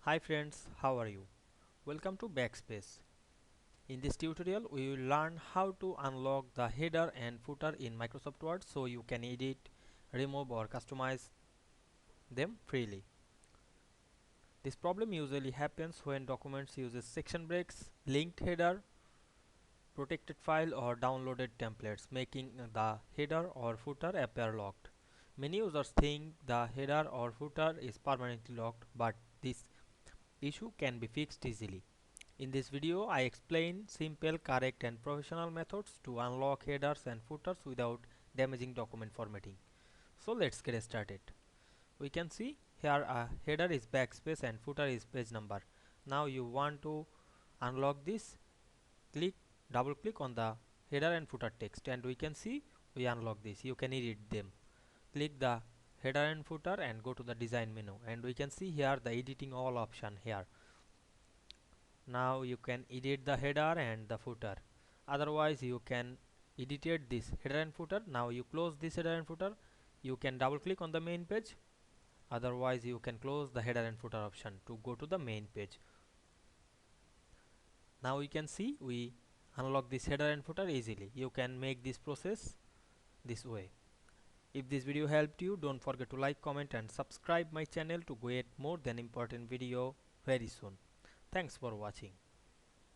Hi friends, how are you? Welcome to Backspace. In this tutorial, we will learn how to unlock the header and footer in Microsoft Word so you can edit, remove or customize them freely. This problem usually happens when documents uses section breaks, linked header, protected file or downloaded templates, making the header or footer appear locked. Many users think the header or footer is permanently locked, but this issue can be fixed easily. In this video, I explain simple, correct and professional methods to unlock headers and footers without damaging document formatting. So let's get started. We can see here a header is backspace and footer is page number. Now you want to unlock this, click double click on the header and footer text and we can see we unlock this. You can edit them. Click the header and footer and go to the design menu and we can see here the editing all option here. Now you can edit the header and the footer. Otherwise you can edit this header and footer. Now you close this header and footer. You can double click on the main page. Otherwise you can close the header and footer option to go to the main page. Now you can see we unlock this header and footer easily. You can make this process this way. If this video helped you, don't forget to like, comment and subscribe my channel to get more than important video very soon. Thanks for watching.